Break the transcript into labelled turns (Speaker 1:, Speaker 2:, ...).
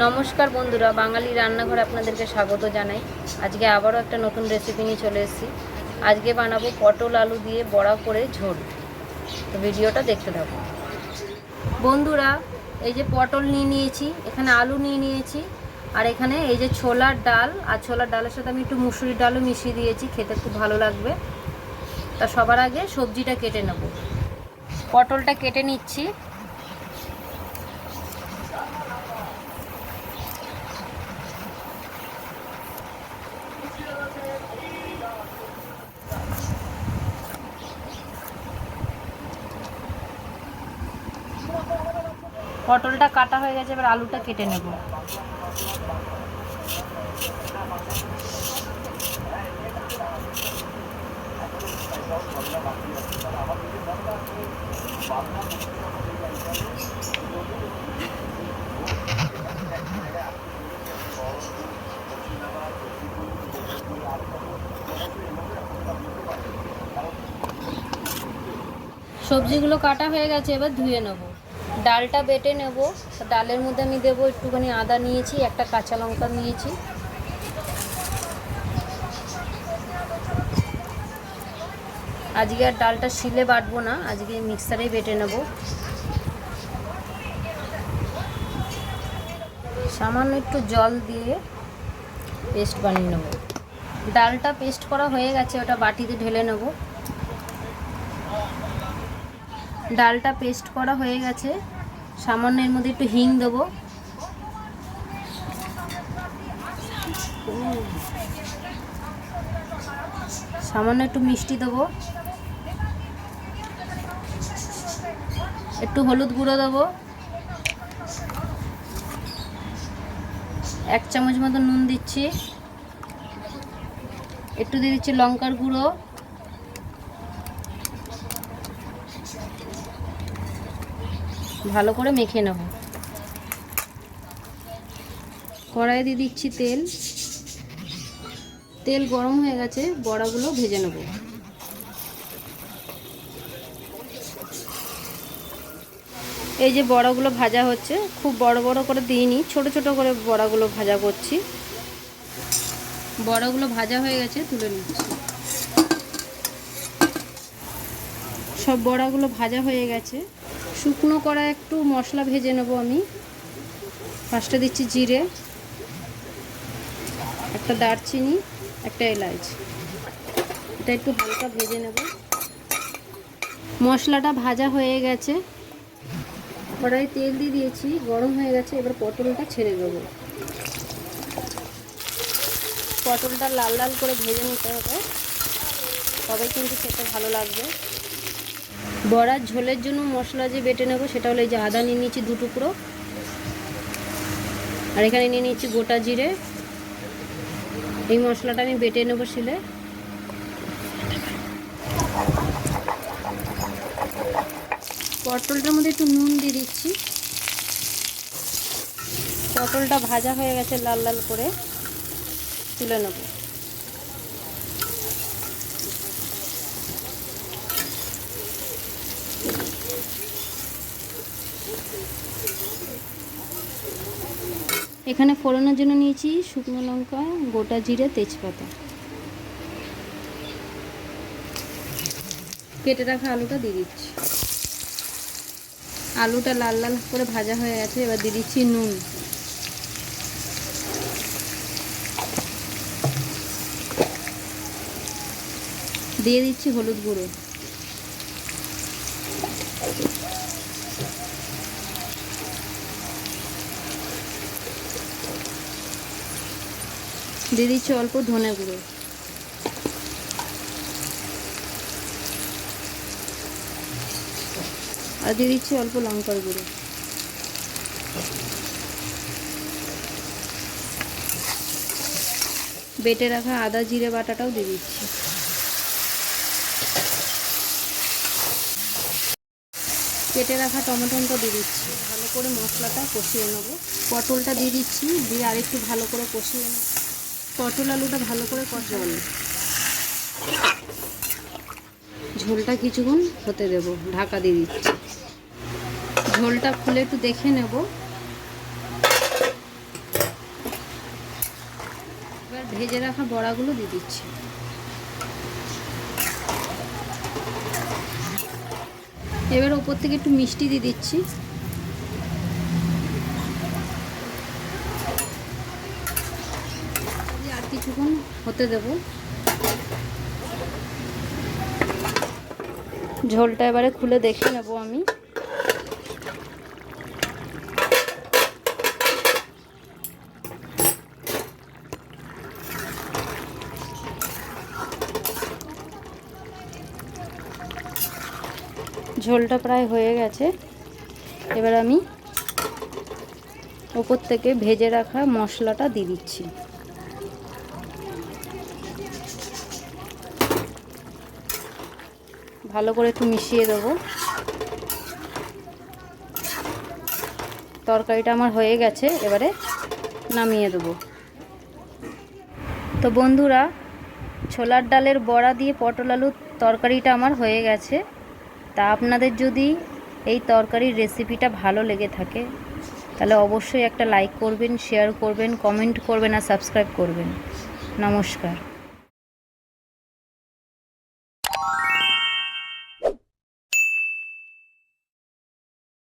Speaker 1: নমস্কার বন্ধুরা, বাঙালি রান্নাঘরে আপনাদেরকে স্বাগত জানাই। আজকে আবারও একটা নতুন রেসিপি নিয়ে চলে এসেছি। আজকে বানাবো পটল আলু দিয়ে বড়া করে ঝোল। তো ভিডিওটা দেখতে থাকো বন্ধুরা। এই যে পটল নিয়েছি, এখানে আলু নিয়েছি, আর এখানে এই যে ছোলার ডাল, আর ছোলার ডালের সাথে আমি একটু মুসুরির ডালও মিশিয়ে দিয়েছি, খেতে খুব ভালো লাগবে। তা সবার আগে সবজিটা কেটে নেব। পটলটা কেটে নিচ্ছি। পটলটা কাটা হয়ে গেছে, এবার আলুটা কেটে নেব। সবজিগুলো কাটা হয়ে গেছে, এবার ধুয়ে নেব। ডালটা বেটে নেব। ডালের মধ্যে আমি দেবো একটুখানি আদা নিয়েছি, একটা কাঁচা লঙ্কা নিয়েছি। আজকে আর ডালটা শিলে বাটবো না, আজকে মিক্সারেই বেটে নেব। সামান্য একটু জল দিয়ে পেস্ট বানিয়ে নেব। ডালটা পেস্ট করা হয়ে গেছে, ওটা বাটিতে ঢেলে নেব। ডালটা পেস্ট করা হয়ে গেছে, সামান্য এর মধ্যে একটু হিং দেবো। সামান্য একটু মিষ্টি দেবো, একটু হলুদ গুঁড়ো দেবো, 1 চামচ মতো নুন দিচ্ছি, একটু দিয়ে দিচ্ছি লঙ্কার গুঁড়ো, ভালো করে মেখে নেব। কড়াইয়ে দিয়ে দিচ্ছি তেল। তেল গরম হয়ে গেছে, বড়াগুলো ভেজে নেব। এই যে বড়াগুলো ভাজা হচ্ছে, খুব বড় বড় করে দিইনি, ছোট ছোট করে বড়াগুলো ভাজা করছি। বড়াগুলো ভাজা হয়ে গেছে, তুলে নিচ্ছি। সব বড়াগুলো ভাজা হয়ে গেছে। শুকনো কড়ায় একটু মশলা ভেজে নেব আমি। ফার্স্টে দিচ্ছি জিরে, একটা দারচিনি, একটা এলাচ। এটা একটু হালকা ভেজে নেব। মশলাটা ভাজা হয়ে গেছে, কড়াইয়ে তেল দিয়ে দিয়েছি, গরম হয়ে গেছে। এবার পটলটা ছেড়ে দেবো। পটলটা লাল লাল করে ভেজে নিতে হবে, তবে কিন্তু খেতে ভালো লাগবে। বড়ার ঝোলের জন্য মশলা যে বেটে নেব সেটা হলো এই যে আদা নিয়ে নিয়েছি 2 টুকরো, আর এখানে নিয়ে নিয়েছি গোটা জিরে। এই মশলাটা আমি বেটে নেব শিলে। পটলটার মধ্যে একটু নুন দিয়ে দিচ্ছি। পটলটা ভাজা হয়ে গেছে লাল লাল করে, তুলে নেব। এখানে ফোড়নের জন্য নিয়েছি শুকনো লঙ্কা, গোটা জিরে, তেজপাতা। কেটে রাখা আলুটা দিয়ে দিচ্ছি। আলুটা লাল লাল করে ভাজা হয়ে গেছে, এবার দিয়ে দিচ্ছি নুন। দিয়ে দিচ্ছি হলুদ গুঁড়ো। দিয়ে দিচ্ছি অল্প ধনে গুঁড়ো। আর দিয়ে দিচ্ছি অল্প লঙ্কার গুঁড়ো। বেটে রাখা আদা জিরে বাটাটাও দিয়ে দিচ্ছি। কেটে রাখা টমেটোটা দিয়ে দিচ্ছি। ভালো করে মশলাটা কষিয়ে নেব। পটলটা দিয়ে দিচ্ছি, দিয়ে আরেকটু ভালো করে কষিয়ে নেব। পটল আলুটা ভালো করে কষাবো। ঝোলটা কিছুক্ষণ হতে দেব, ঢাকা দিয়ে দিচ্ছি। ঝোলটা খুলে একটু দেখে নেব। ভেজে রাখা বড়াগুলো দিয়ে দিচ্ছি। এবার ওপর থেকে একটু মিষ্টি দিয়ে দিচ্ছি। আর কিছুক্ষণ হতে দেব। ঝোলটা এবারে খুলে দেখে নেব আমি। ঝোলটা প্রায় হয়ে গেছে। এবার আমি ওপর থেকে ভেজে রাখা মশলাটা দিয়ে দিচ্ছি। ভালো করে একটু মিশিয়ে দেবো। তরকারিটা আমার হয়ে গেছে, এবারে নামিয়ে দেবো। তো বন্ধুরা, ছোলার ডালের বড়া দিয়ে পটল আলুর তরকারিটা আমার হয়ে গেছে। তা আপনাদের যদি এই তরকারির রেসিপিটা ভালো লেগে থাকে তাহলে অবশ্যই একটা লাইক করবেন, শেয়ার করবেন, কমেন্ট করবেন আর সাবস্ক্রাইব করবেন। নমস্কার।